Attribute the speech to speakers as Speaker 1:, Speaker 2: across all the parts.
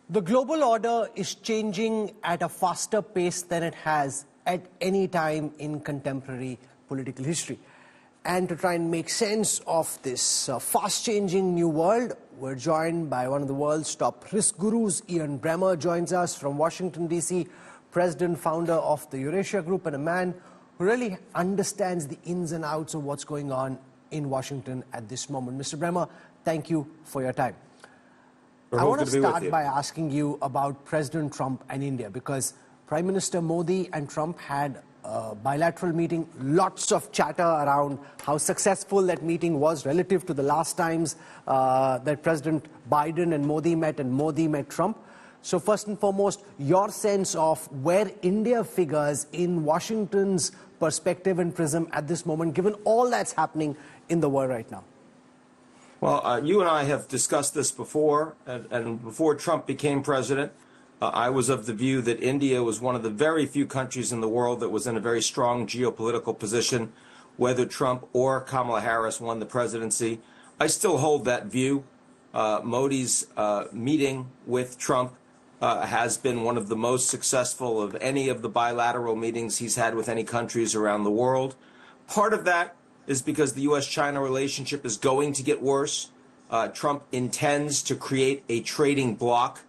Speaker 1: The global order is changing at a faster pace than it has at any time in contemporary political history. And to try and make sense of this fast-changing new world, we're joined by one of the world's top risk gurus. Elon Bremmer joins us from Washington, D.C., president, founder of the Eurasia Group, and a man who really understands the ins and outs of what's going on in Washington at this moment. Mr. Bremmer, thank you for your time. I want to start by asking you about President Trump and India, because Prime Minister Modi and Trump had a bilateral meeting, lots of chatter around how successful that meeting was relative to the last times that President Biden and Modi met Trump. So first and foremost, your sense of where India figures in Washington's perspective and prism at this moment, given all that's happening in the world right now.
Speaker 2: Well, you and I have discussed this before, and before Trump became president, I was of the view that India was one of the very few countries in the world that was in a very strong geopolitical position, whether Trump or Kamala Harris won the presidency. I still hold that view. Modi's meeting with Trump has been one of the most successful of any of the bilateral meetings he's had with any countries around the world. Part of that is because the U.S.-China relationship is going to get worse. Trump intends to create a trading bloc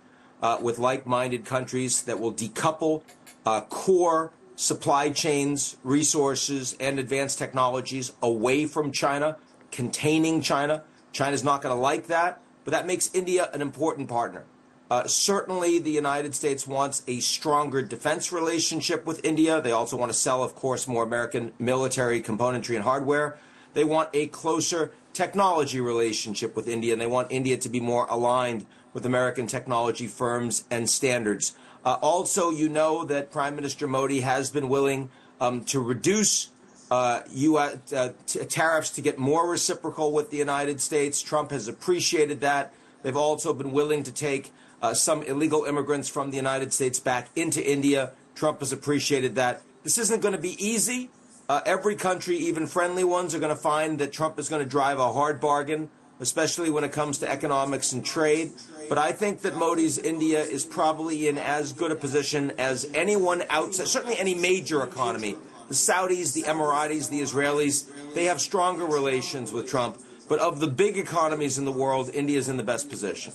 Speaker 2: with like-minded countries that will decouple core supply chains, resources, and advanced technologies away from China, containing China. China's not going to like that, but that makes India an important partner. Certainly, the United States wants a stronger defense relationship with India. They also want to sell, of course, more American military componentry and hardware. They want a closer technology relationship with India, and they want India to be more aligned with American technology firms and standards. Also, you know that Prime Minister Modi has been willing to reduce U.S. Tariffs to get more reciprocal with the United States. Trump has appreciated that. They've also been willing to take some illegal immigrants from the United States back into India. Trump has appreciated that. This isn't going to be easy. Every country, even friendly ones, are going to find that Trump is going to drive a hard bargain, especially when it comes to economics and trade. But I think that Modi's India is probably in as good a position as anyone outside, certainly any major economy. The Saudis, the Emiratis, the Israelis, they have stronger relations with Trump. But of the big economies in the world, India is in the best position.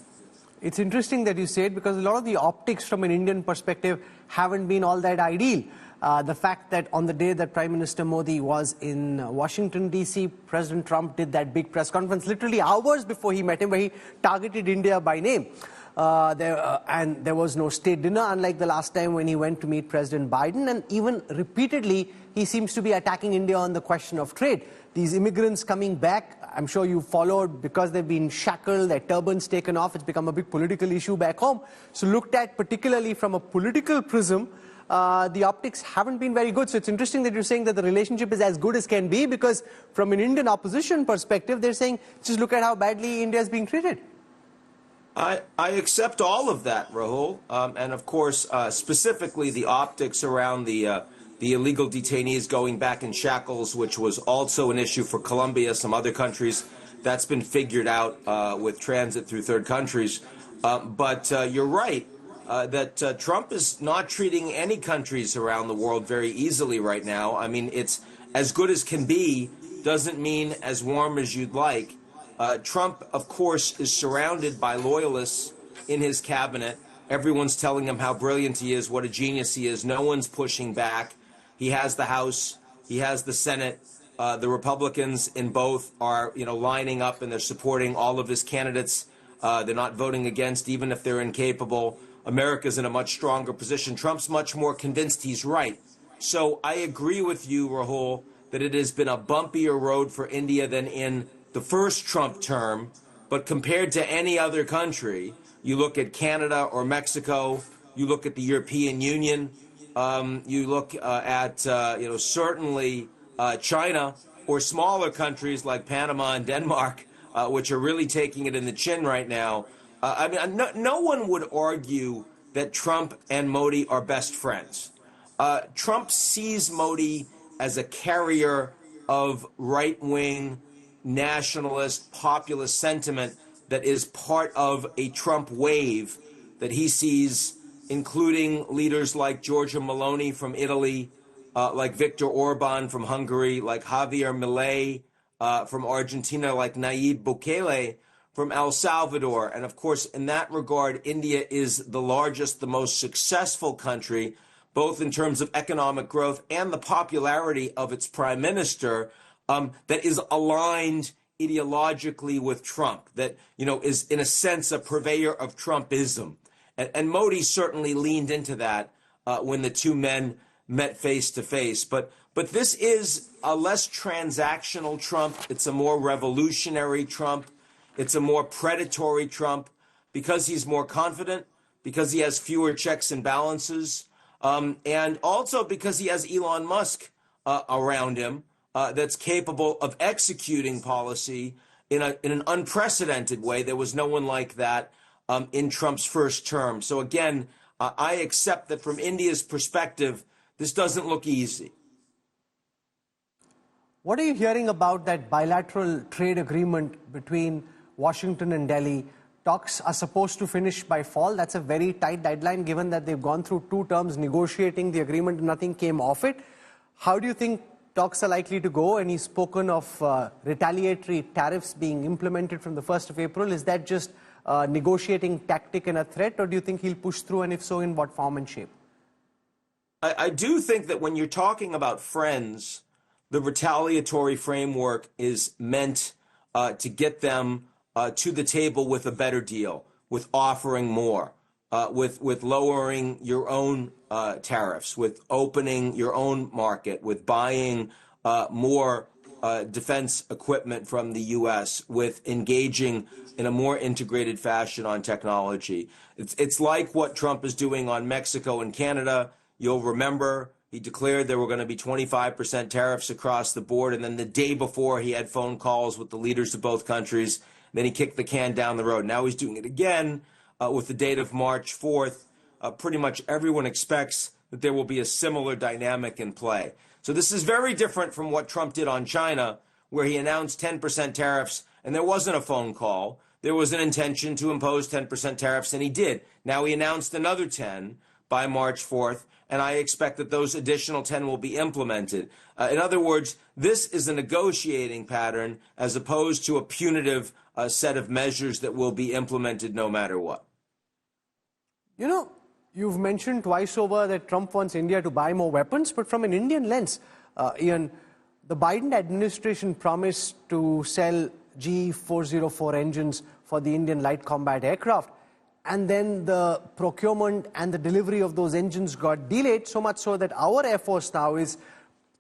Speaker 1: It's interesting that you say it, because a lot of the optics from an Indian perspective haven't been all that ideal. The fact that on the day that Prime Minister Modi was in Washington, D.C., President Trump did that big press conference literally hours before he met him, where he targeted India by name. And there was no state dinner, unlike the last time when he went to meet President Biden. And even repeatedly, he seems to be attacking India on the question of trade. These immigrants coming back, I'm sure you followed, because they've been shackled, their turbans taken off. It's become a big political issue back home. So looked at particularly from a political prism, the optics haven't been very good. So it's interesting that you're saying that the relationship is as good as can be, because from an Indian opposition perspective, they're saying, just look at how badly India is being treated.
Speaker 2: I accept all of that, Rahul. And of course, specifically the optics around the illegal detainees going back in shackles, which was also an issue for Colombia, some other countries. That's been figured out with transit through third countries. But you're right that Trump is not treating any countries around the world very easily right now. I mean, it's as good as can be, doesn't mean as warm as you'd like. Trump, of course, is surrounded by loyalists in his cabinet. Everyone's telling him how brilliant he is, what a genius he is. No one's pushing back. He has the House, he has the Senate. The Republicans in both are, lining up, and they're supporting all of his candidates. They're not voting against, even if they're incapable. America's in a much stronger position. Trump's much more convinced he's right. So I agree with you, Rahul, that it has been a bumpier road for India than in the first Trump term. But compared to any other country, you look at Canada or Mexico, you look at the European Union, you look at, certainly China, or smaller countries like Panama and Denmark, which are really taking it in the chin right now. No one would argue that Trump and Modi are best friends. Trump sees Modi as a carrier of right-wing, nationalist, populist sentiment that is part of a Trump wave that he sees, including leaders like Giorgia Meloni from Italy, like Viktor Orban from Hungary, like Javier Milei from Argentina, like Nayib Bukele from El Salvador. And of course, in that regard, India is the largest, the most successful country, both in terms of economic growth and the popularity of its prime minister, that is aligned ideologically with Trump, that, is in a sense a purveyor of Trumpism. And Modi certainly leaned into that when the two men met face to face. But this is a less transactional Trump. It's a more revolutionary Trump. It's a more predatory Trump because he's more confident, because he has fewer checks and balances, and also because he has Elon Musk around him that's capable of executing policy in an unprecedented way. There was no one like that in Trump's first term. So again, I accept that from India's perspective, this doesn't look easy.
Speaker 1: What are you hearing about that bilateral trade agreement between Washington and Delhi? Talks are supposed to finish by fall. That's a very tight deadline, given that they've gone through 2 terms negotiating the agreement and nothing came of it. How do you think talks are likely to go? And he's spoken of retaliatory tariffs being implemented from the 1st of April. Is that just a negotiating tactic and a threat, or do you think he'll push through, and if so, in what form and shape?
Speaker 2: I do think that when you're talking about friends, the retaliatory framework is meant to get them to the table with a better deal, with offering more, with lowering your own tariffs, with opening your own market, with buying more defense equipment from the U.S., with engaging in a more integrated fashion on technology. It's like what Trump is doing on Mexico and Canada. You'll remember he declared there were going to be 25% tariffs across the board, and then the day before he had phone calls with the leaders of both countries. Then he kicked the can down the road. Now he's doing it again with the date of March 4th. Pretty much everyone expects that there will be a similar dynamic in play. So this is very different from what Trump did on China, where he announced 10% tariffs, and there wasn't a phone call. There was an intention to impose 10% tariffs, and he did. Now he announced another 10 by March 4th, and I expect that those additional 10 will be implemented. In other words, this is a negotiating pattern as opposed to a punitive set of measures that will be implemented no matter what.
Speaker 1: You've mentioned twice over that Trump wants India to buy more weapons, but from an Indian lens, Ian, the Biden administration promised to sell GE-404 engines for the Indian light combat aircraft. And then the procurement and the delivery of those engines got delayed, so much so that our Air Force now is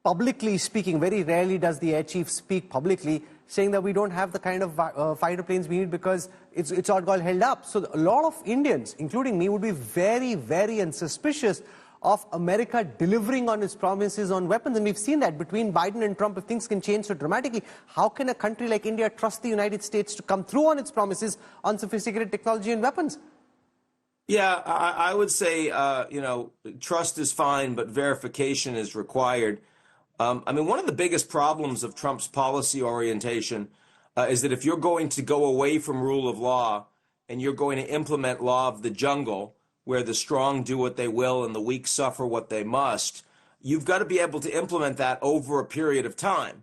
Speaker 1: publicly speaking, very rarely does the Air Chief speak publicly, saying that we don't have the kind of fighter planes we need because it's all got held up. So a lot of Indians, including me, would be very, very unsuspicious of America delivering on its promises on weapons. And we've seen that between Biden and Trump, if things can change so dramatically, how can a country like India trust the United States to come through on its promises on sophisticated technology and weapons?
Speaker 2: Yeah, I would say, trust is fine, but verification is required. One of the biggest problems of Trump's policy orientation is that if you're going to go away from rule of law and you're going to implement law of the jungle, where the strong do what they will and the weak suffer what they must, you've got to be able to implement that over a period of time.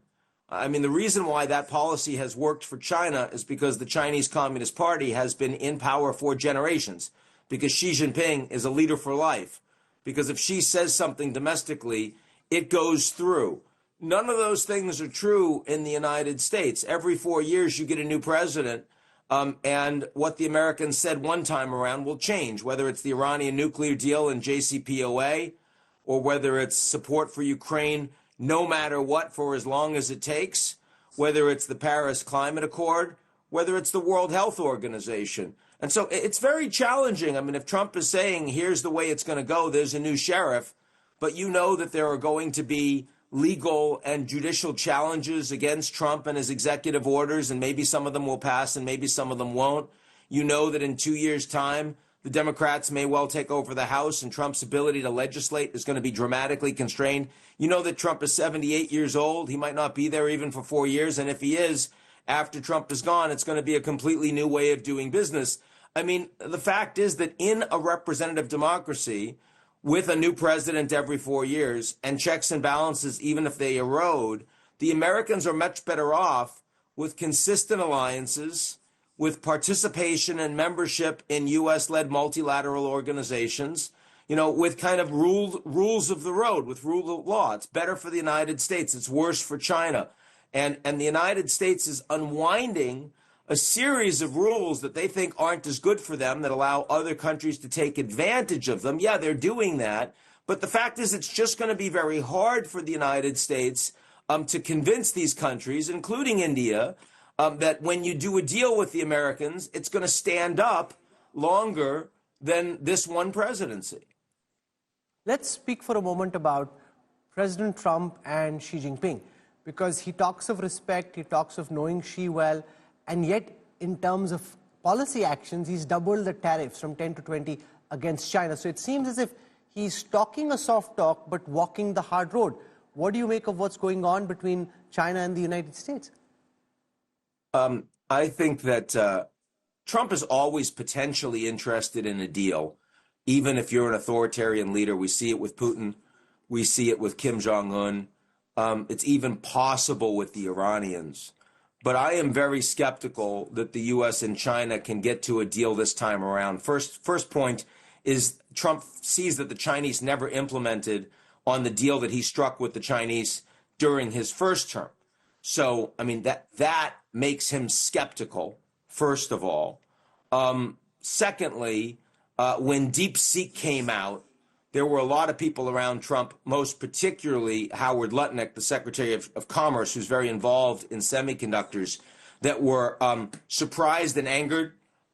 Speaker 2: The reason why that policy has worked for China is because the Chinese Communist Party has been in power for generations, because Xi Jinping is a leader for life, because if Xi says something domestically, it goes through. None of those things are true in the United States. Every 4 years you get a new president, and what the Americans said one time around will change, whether it's the Iranian nuclear deal and JCPOA, or whether it's support for Ukraine no matter what for as long as it takes, whether it's the Paris Climate Accord, whether it's the World Health Organization. And so it's very challenging. If Trump is saying, here's the way it's going to go, there's a new sheriff, but you know that there are going to be legal and judicial challenges against Trump and his executive orders, and maybe some of them will pass and maybe some of them won't. You know that in 2 years' time, the Democrats may well take over the House and Trump's ability to legislate is going to be dramatically constrained. You know that Trump is 78 years old. He might not be there even for 4 years. And if he is, after Trump is gone, it's going to be a completely new way of doing business. I mean, the fact is that in a representative democracy, with a new president every 4 years and checks and balances, even if they erode, the Americans are much better off with consistent alliances, with participation and membership in U.S.-led multilateral organizations, with kind of rules of the road, with rule of law. It's better for the United States. It's worse for China. And the United States is unwinding a series of rules that they think aren't as good for them, that allow other countries to take advantage of them. Yeah, they're doing that. But the fact is, it's just going to be very hard for the United States to convince these countries, including India, that when you do a deal with the Americans, it's going to stand up longer than this one presidency.
Speaker 1: Let's speak for a moment about President Trump and Xi Jinping, because he talks of respect, he talks of knowing Xi well, and yet in terms of policy actions, he's doubled the tariffs from 10 to 20 against China. So it seems as if he's talking a soft talk, but walking the hard road. What do you make of what's going on between China and the United States?
Speaker 2: I think that Trump is always potentially interested in a deal, even if you're an authoritarian leader. We see it with Putin. We see it with Kim Jong-un. It's even possible with the Iranians. But I am very skeptical that the U.S. and China can get to a deal this time around. First point is Trump sees that the Chinese never implemented on the deal that he struck with the Chinese during his first term. So, I mean, that makes him skeptical, first of all. Secondly, when DeepSeek came out, there were a lot of people around Trump, most particularly Howard Lutnick, the Secretary of Commerce, who's very involved in semiconductors, that were surprised and angered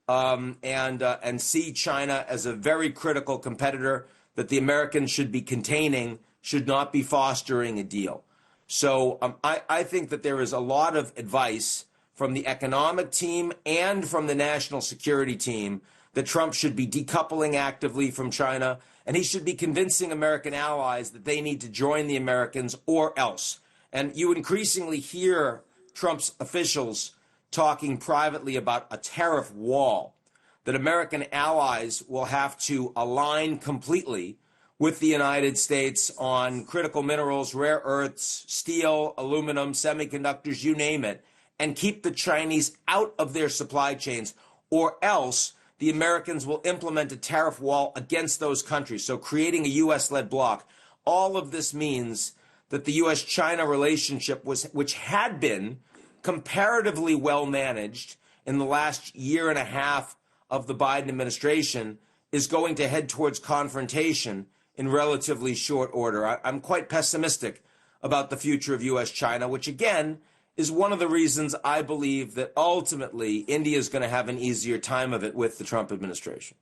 Speaker 2: and see China as a very critical competitor that the Americans should be containing, should not be fostering a deal. So I think that there is a lot of advice from the economic team and from the national security team that Trump should be decoupling actively from China, and he should be convincing American allies that they need to join the Americans or else. And you increasingly hear Trump's officials talking privately about a tariff wall, that American allies will have to align completely with the United States on critical minerals, rare earths, steel, aluminum, semiconductors, you name it, and keep the Chinese out of their supply chains, or else the Americans will implement a tariff wall against those countries, so creating a U.S.-led bloc. All of this means that the U.S.-China relationship, which had been comparatively well managed in the last year and a half of the Biden administration, is going to head towards confrontation in relatively short order. I'm quite pessimistic about the future of U.S.-China, which, again, is one of the reasons I believe that ultimately India is going to have an easier time of it with the Trump administration.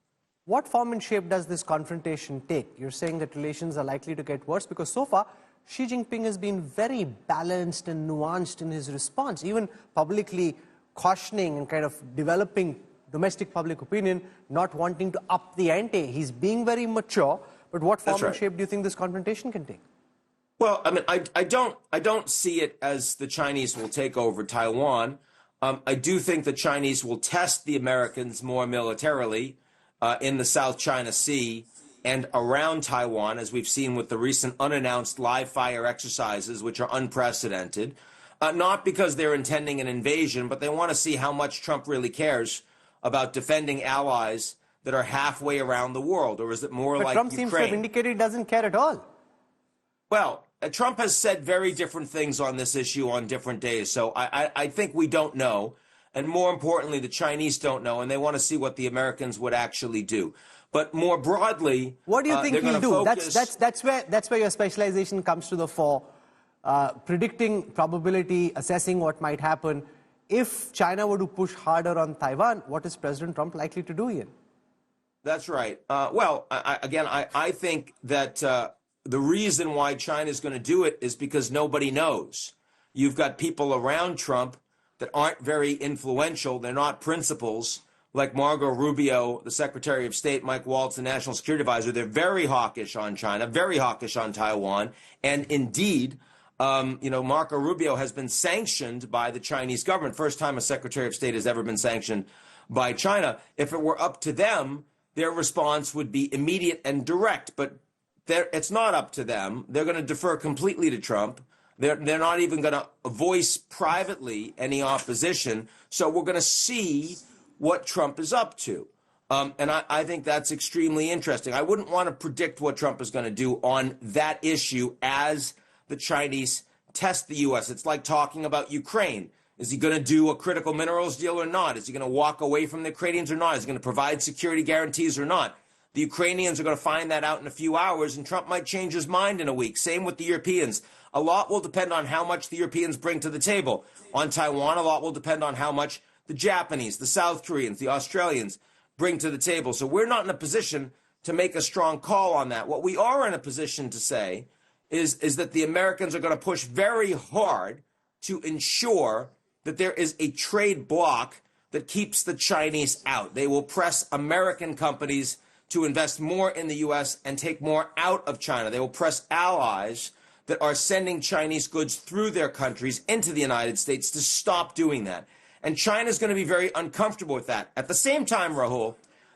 Speaker 1: What form and shape does this confrontation take? You're saying that relations are likely to get worse because so far Xi Jinping has been very balanced and nuanced in his response, even publicly cautioning and kind of developing domestic public opinion, not wanting to up the ante. He's being very mature, but what form and shape do you think this confrontation can take?
Speaker 2: Well, I mean, I don't see it as the Chinese will take over Taiwan. I do think the Chinese will test the Americans more militarily in the South China Sea and around Taiwan, as we've seen with the recent unannounced live fire exercises, which are unprecedented. Not because they're intending an invasion, but they want to see how much Trump really cares about defending allies that are halfway around the world, or is it more like
Speaker 1: Trump
Speaker 2: Ukraine?
Speaker 1: Seems to have indicated he doesn't care at all.
Speaker 2: Well, Trump has said very different things on this issue on different days, so I think we don't know. And more importantly, the Chinese don't know, and they want to see what the Americans would actually do. But more broadly,
Speaker 1: what do you think he'll do?
Speaker 2: Focus...
Speaker 1: That's where your specialization comes to the fore. Predicting probability, assessing what might happen. If China were to push harder on Taiwan, what is President Trump likely to do, Ian?
Speaker 2: That's right. I think that the reason why China is going to do it is because nobody knows. You've got people around Trump that aren't very influential. They're not principals, like Marco Rubio, the Secretary of State, Mike Waltz, the National Security Advisor. They're very hawkish on China, very hawkish on Taiwan. And indeed, Marco Rubio has been sanctioned by the Chinese government. First time a Secretary of State has ever been sanctioned by China. If it were up to them, their response would be immediate and direct. But it's not up to them. They're going to defer completely to Trump. They're not even going to voice privately any opposition. So we're going to see what Trump is up to. And I think that's extremely interesting. I wouldn't want to predict what Trump is going to do on that issue as the Chinese test the U.S. It's like talking about Ukraine. Is he going to do a critical minerals deal or not? Is he going to walk away from the Ukrainians or not? Is he going to provide security guarantees or not? The Ukrainians are going to find that out in a few hours, and Trump might change his mind in a week. Same with the Europeans. A lot will depend on how much the Europeans bring to the table. On Taiwan, a lot will depend on how much the Japanese, the South Koreans, the Australians bring to the table. So we're not in a position to make a strong call on that. What we are in a position to say is that the Americans are going to push very hard to ensure that there is a trade bloc that keeps the Chinese out. They will press American companies to invest more in the U.S. and take more out of China. They will press allies that are sending Chinese goods through their countries into the United States to stop doing that. And China is going to be very uncomfortable with that. At the same time, Rahul,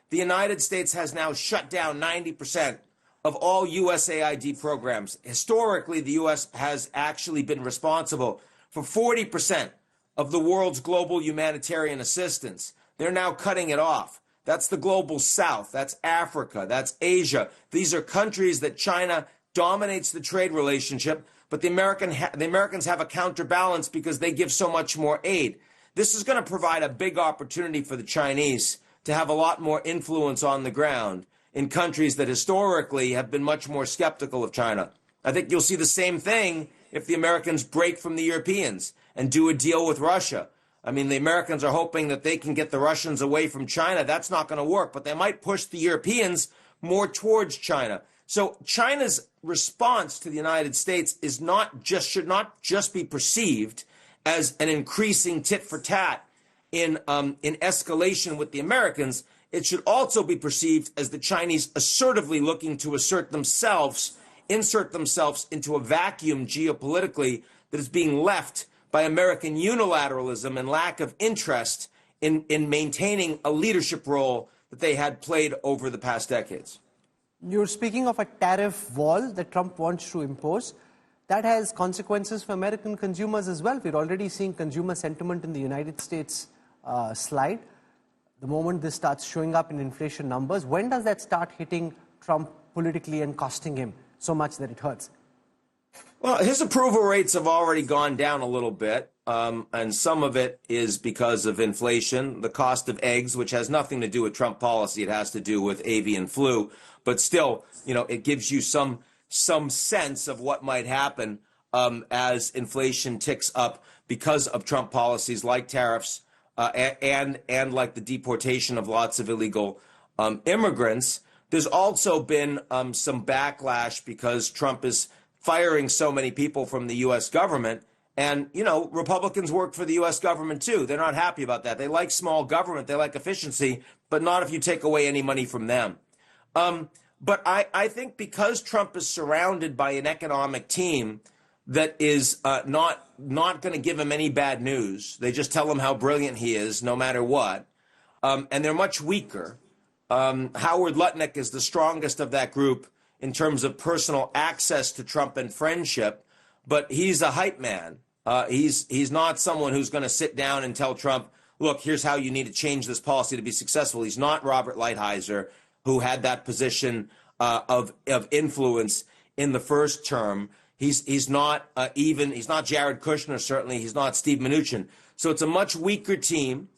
Speaker 2: the United States has now shut down 90% of all USAID programs. Historically, the U.S. has actually been responsible for 40% of the world's global humanitarian assistance. They're now cutting it off. That's the global south. That's Africa. That's Asia. These are countries that China dominates the trade relationship, but the Americans have a counterbalance because they give so much more aid. This is going to provide a big opportunity for the Chinese to have a lot more influence on the ground in countries that historically have been much more skeptical of China. I think you'll see the same thing if the Americans break from the Europeans and do a deal with Russia. I mean, the Americans are hoping that they can get the Russians away from China. That's not going to work, but they might push the Europeans more towards China. So China's response to the United States should not just be perceived as an increasing tit for tat in escalation with the Americans. It should also be perceived as the Chinese assertively looking to insert themselves into a vacuum geopolitically that is being left by American unilateralism and lack of interest in maintaining a leadership role that they had played over the past decades.
Speaker 1: You're speaking of a tariff wall that Trump wants to impose. That has consequences for American consumers as well. We're already seeing consumer sentiment in the United States slide. The moment this starts showing up in inflation numbers, when does that start hitting Trump politically and costing him so much that it hurts?
Speaker 2: Well, his approval rates have already gone down a little bit, and some of it is because of inflation. The cost of eggs, which has nothing to do with Trump policy, it has to do with avian flu. But still, it gives you some sense of what might happen as inflation ticks up because of Trump policies like tariffs and like the deportation of lots of illegal immigrants. There's also been some backlash because Trump is firing so many people from the U.S. government. And, Republicans work for the U.S. government, too. They're not happy about that. They like small government. They like efficiency, but not if you take away any money from them. But I think because Trump is surrounded by an economic team that is not going to give him any bad news. They just tell him how brilliant he is, no matter what. And they're much weaker. Howard Lutnick is the strongest of that group in terms of personal access to Trump and friendship, but he's a hype man. He's not someone who's going to sit down and tell Trump, look, here's how you need to change this policy to be successful. He's not Robert Lighthizer, who had that position of influence in the first term. He's not Jared Kushner, certainly. He's not Steve Mnuchin. So it's a much weaker team,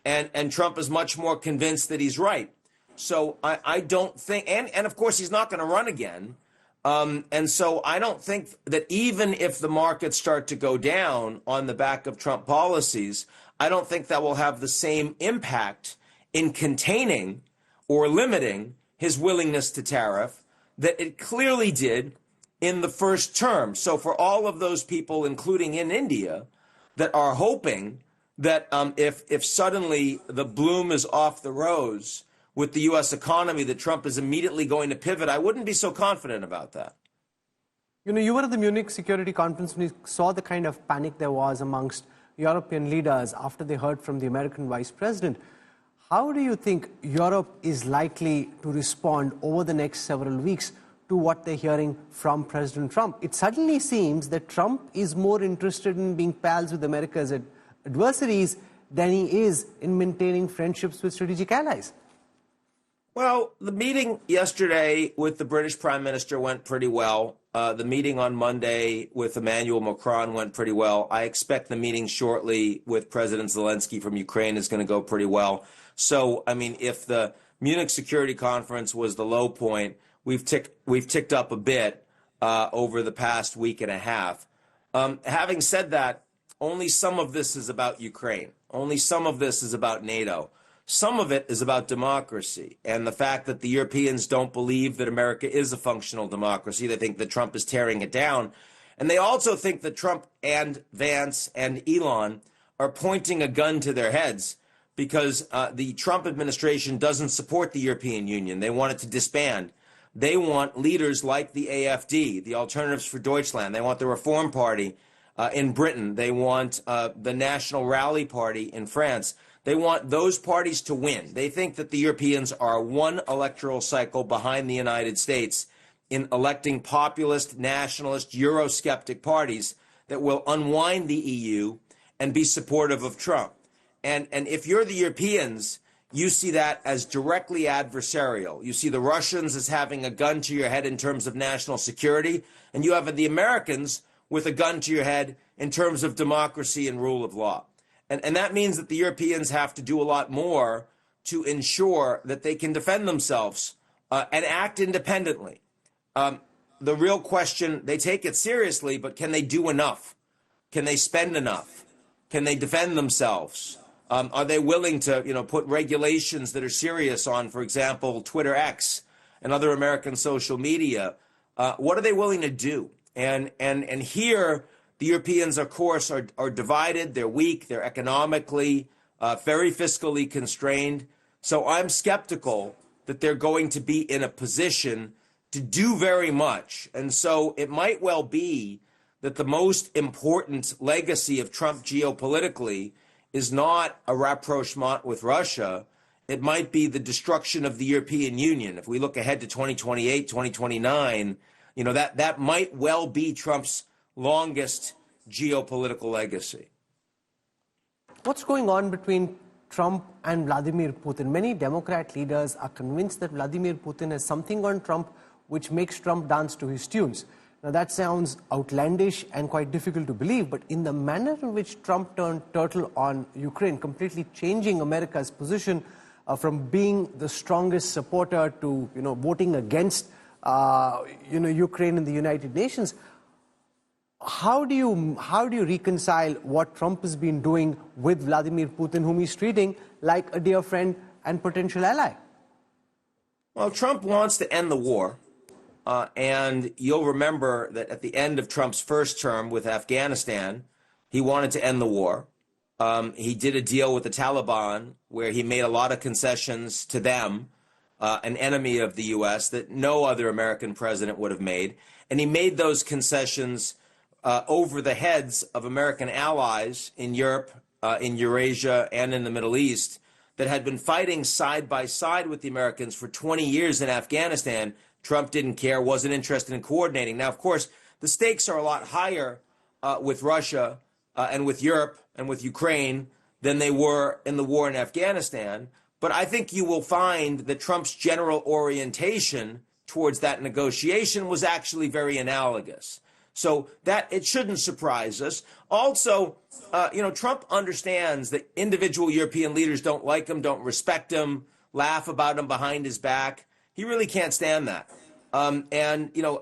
Speaker 2: and Trump is much more convinced that he's right. So I don't think, and of course he's not going to run again. And so I don't think that even if the markets start to go down on the back of Trump policies, I don't think that will have the same impact in containing or limiting his willingness to tariff that it clearly did in the first term. So for all of those people, including in India, that are hoping that if suddenly the bloom is off the rose with the U.S. economy, that Trump is immediately going to pivot, I wouldn't be so confident about that.
Speaker 1: You were at the Munich Security Conference when you saw the kind of panic there was amongst European leaders after they heard from the American vice president. How do you think Europe is likely to respond over the next several weeks to what they're hearing from President Trump? It suddenly seems that Trump is more interested in being pals with America's adversaries than he is in maintaining friendships with strategic allies.
Speaker 2: Well, the meeting yesterday with the British Prime Minister went pretty well. The meeting on Monday with Emmanuel Macron went pretty well. I expect the meeting shortly with President Zelenskyy from Ukraine is going to go pretty well. So, I mean, if the Munich Security Conference was the low point, we've ticked up a bit over the past week and a half. Having said that, only some of this is about Ukraine. Only some of this is about NATO. Some of it is about democracy and the fact that the Europeans don't believe that America is a functional democracy. They think that Trump is tearing it down. And they also think that Trump and Vance and Elon are pointing a gun to their heads because the Trump administration doesn't support the European Union. They want it to disband. They want leaders like the AfD, the Alternatives for Deutschland. They want the Reform Party in Britain. They want the National Rally Party in France. They want those parties to win. They think that the Europeans are one electoral cycle behind the United States in electing populist, nationalist, Eurosceptic parties that will unwind the EU and be supportive of Trump. And if you're the Europeans, you see that as directly adversarial. You see the Russians as having a gun to your head in terms of national security, and you have the Americans with a gun to your head in terms of democracy and rule of law. And that means that the Europeans have to do a lot more to ensure that they can defend themselves and act independently. The real question, they take it seriously, but can they do enough? Can they spend enough? Can they defend themselves? Are they willing to, put regulations that are serious on, for example, Twitter X and other American social media? What are they willing to do? And here, the Europeans, of course, are divided. They're weak. They're economically very fiscally constrained. So I'm skeptical that they're going to be in a position to do very much. And so it might well be that the most important legacy of Trump geopolitically is not a rapprochement with Russia. It might be the destruction of the European Union. If we look ahead to 2028, 2029, that might well be Trump's longest geopolitical legacy.
Speaker 1: What's going on between Trump and Vladimir Putin? Many Democrat leaders are convinced that Vladimir Putin has something on Trump which makes Trump dance to his tunes. Now that sounds outlandish and quite difficult to believe, but in the manner in which Trump turned turtle on Ukraine, completely changing America's position from being the strongest supporter to voting against Ukraine in the United Nations, how do you reconcile what Trump has been doing with Vladimir Putin, whom he's treating like a dear friend and potential ally?
Speaker 2: Well, Trump wants to end the war. And you'll remember that at the end of Trump's first term with Afghanistan, he wanted to end the war. He did a deal with the Taliban where he made a lot of concessions to them, an enemy of the U.S. that no other American president would have made. And he made those concessions over the heads of American allies in Europe, in Eurasia, and in the Middle East that had been fighting side by side with the Americans for 20 years in Afghanistan. Trump didn't care, wasn't interested in coordinating. Now, of course, the stakes are a lot higher with Russia and with Europe and with Ukraine than they were in the war in Afghanistan. But I think you will find that Trump's general orientation towards that negotiation was actually very analogous. So that it shouldn't surprise us. Also, Trump understands that individual European leaders don't like him, don't respect him, laugh about him behind his back. He really can't stand that.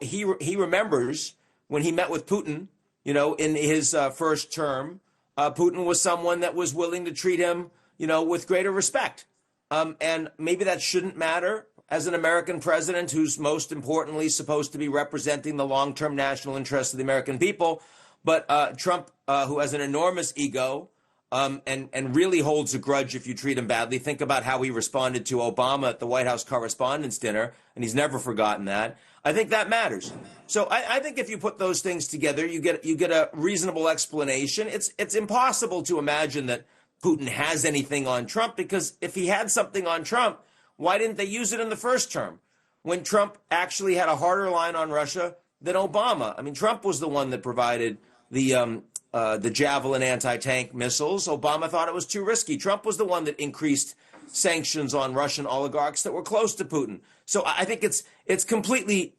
Speaker 2: He remembers when he met with Putin, in his first term, Putin was someone that was willing to treat him, with greater respect. And maybe that shouldn't matter as an American president who's most importantly supposed to be representing the long-term national interests of the American people. But Trump, who has an enormous ego, and really holds a grudge if you treat him badly. Think about how he responded to Obama at the White House Correspondents' Dinner, and he's never forgotten that. I think that matters. So I think if you put those things together, you get a reasonable explanation. It's impossible to imagine that Putin has anything on Trump, because if he had something on Trump, why didn't they use it in the first term when Trump actually had a harder line on Russia than Obama? I mean, Trump was the one that provided the Javelin anti-tank missiles. Obama thought it was too risky. Trump was the one that increased sanctions on Russian oligarchs that were close to Putin. So I think it's completely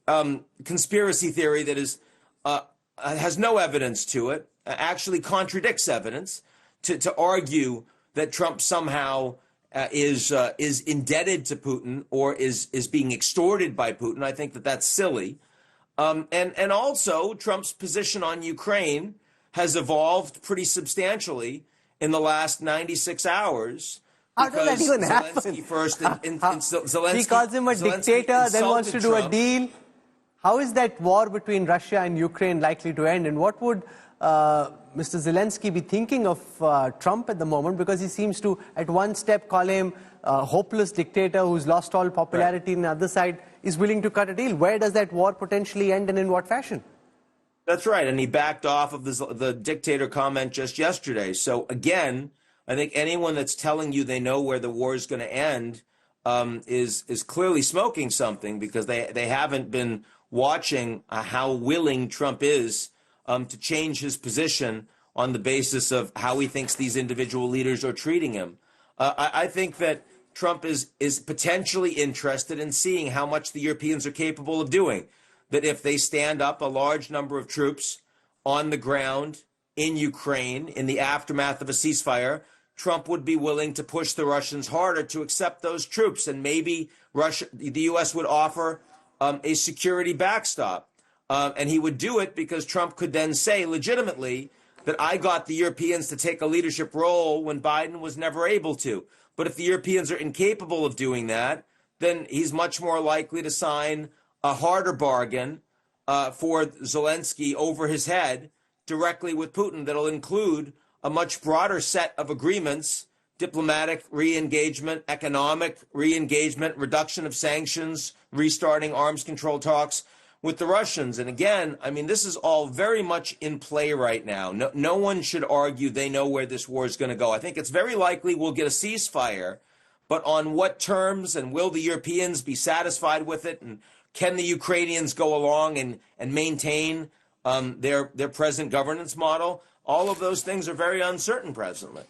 Speaker 2: conspiracy theory that is has no evidence to it, actually contradicts evidence to argue that Trump somehow is indebted to Putin or is being extorted by Putin. I think that that's silly. And also Trump's position on Ukraine has evolved pretty substantially in the last 96 hours.
Speaker 1: How does that even happen?
Speaker 2: Zelensky
Speaker 1: he calls him a dictator, then wants to do
Speaker 2: Trump.
Speaker 1: a deal. How is that war between Russia and Ukraine likely to end? And what would Mr. Zelensky be thinking of Trump at the moment? Because he seems to, at one step, call him a hopeless dictator who's lost all popularity,
Speaker 2: Right.
Speaker 1: and the other side is willing to cut a deal. Where does that war potentially end, and in what fashion?
Speaker 2: That's right. And he backed off of the dictator comment just yesterday. So again, I think anyone that's telling you they know where the war is going to end is clearly smoking something, because they haven't been watching how willing Trump is to change his position on the basis of how he thinks these individual leaders are treating him. I think that Trump is potentially interested in seeing how much the Europeans are capable of doing. That if they stand up a large number of troops on the ground in Ukraine in the aftermath of a ceasefire, Trump would be willing to push the Russians harder to accept those troops. And maybe the U.S. would offer a security backstop. And he would do it because Trump could then say legitimately that I got the Europeans to take a leadership role when Biden was never able to. But if the Europeans are incapable of doing that, then he's much more likely to sign a harder bargain for Zelensky over his head directly with Putin that'll include a much broader set of agreements: diplomatic re-engagement, economic re-engagement, reduction of sanctions, restarting arms control talks with the Russians. And again, I mean, this is all very much in play right now. No one should argue they know where this war is going to go. I think it's very likely we'll get a ceasefire, but on what terms, and will the Europeans be satisfied with it? And can the Ukrainians go along and maintain their present governance model? All of those things are very uncertain presently.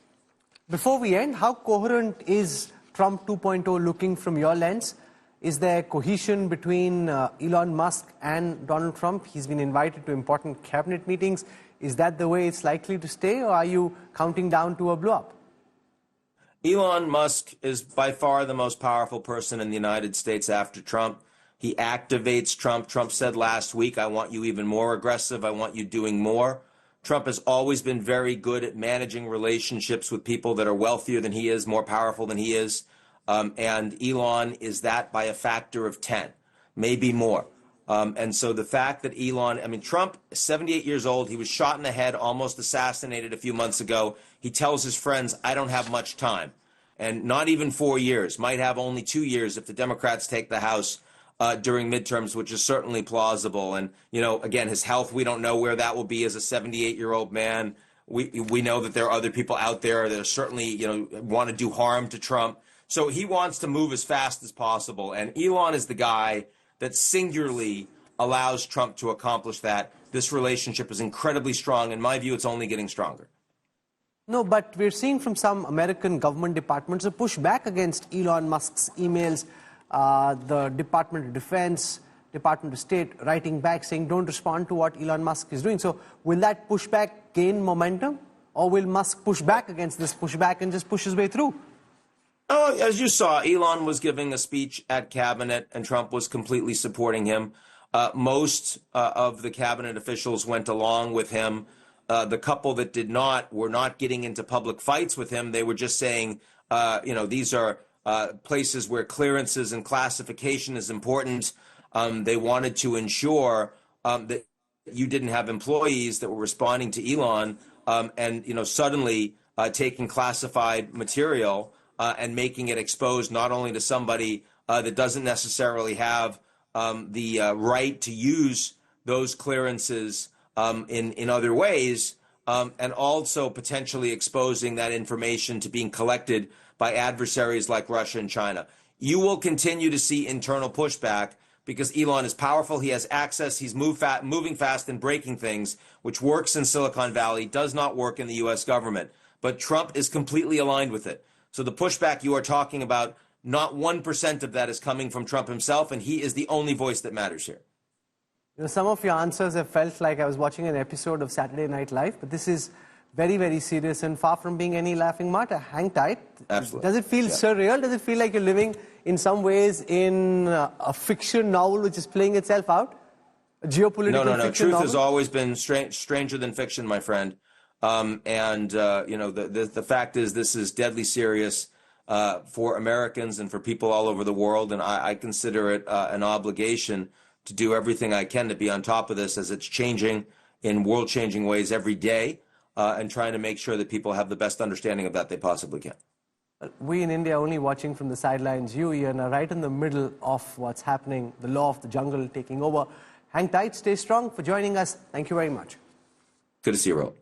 Speaker 1: Before we end, how coherent is Trump 2.0 looking from your lens? Is there cohesion between Elon Musk and Donald Trump? He's been invited to important cabinet meetings. Is that the way it's likely to stay, or are you counting down to a blow-up?
Speaker 2: Elon Musk is by far the most powerful person in the United States after Trump. He activates Trump. Trump said last week, I want you even more aggressive. I want you doing more. Trump has always been very good at managing relationships with people that are wealthier than he is, more powerful than he is. And Elon is that by a factor of 10, maybe more. And so the fact that Trump, 78 years old, he was shot in the head, almost assassinated a few months ago. He tells his friends, I don't have much time. And not even 4 years, might have only 2 years if the Democrats take the House during midterms, which is certainly plausible. And, again, his health, we don't know where that will be as a 78-year-old man. We know that there are other people out there that are certainly, want to do harm to Trump. So he wants to move as fast as possible. And Elon is the guy that singularly allows Trump to accomplish that. This relationship is incredibly strong. In my view, it's only getting stronger.
Speaker 1: No, but we're seeing from some American government departments a pushback against Elon Musk's emails. The Department of Defense, Department of State writing back saying don't respond to what Elon Musk is doing. So will that pushback gain momentum, or will Musk push back against this pushback and just push his way through?
Speaker 2: Oh, as you saw, Elon was giving a speech at cabinet and Trump was completely supporting him. Most of the cabinet officials went along with him. The couple that did not were not getting into public fights with him. They were just saying, these are places where clearances and classification is important. They wanted to ensure that you didn't have employees that were responding to Elon and suddenly taking classified material and making it exposed not only to somebody that doesn't necessarily have the right to use those clearances in other ways, and also potentially exposing that information to being collected by adversaries like Russia and China. You will continue to see internal pushback because Elon is powerful, he has access, he's moving fast and breaking things, which works in Silicon Valley, does not work in the U.S. government. But Trump is completely aligned with it. So the pushback you are talking about, not 1% of that is coming from Trump himself, and he is the only voice that matters here.
Speaker 1: You know, some of your answers have felt like I was watching an episode of Saturday Night Live, but this is very, very serious and far from being any laughing matter. Hang tight.
Speaker 2: Absolutely.
Speaker 1: Does it feel surreal? Does it feel like you're living in some ways in a fiction novel which is playing itself out? A geopolitical
Speaker 2: No.
Speaker 1: fiction
Speaker 2: Truth
Speaker 1: novel?
Speaker 2: has always been stranger than fiction, my friend. You know, the fact is this is deadly serious for Americans and for people all over the world, and I consider it an obligation to do everything I can to be on top of this as it's changing in world-changing ways every day, and trying to make sure that people have the best understanding of that they possibly can.
Speaker 1: We in India are only watching from the sidelines. You, Ian, are right in the middle of what's happening, the law of the jungle taking over. Hang tight, stay strong. For joining us, thank you very much.
Speaker 2: Good to see you, Ro.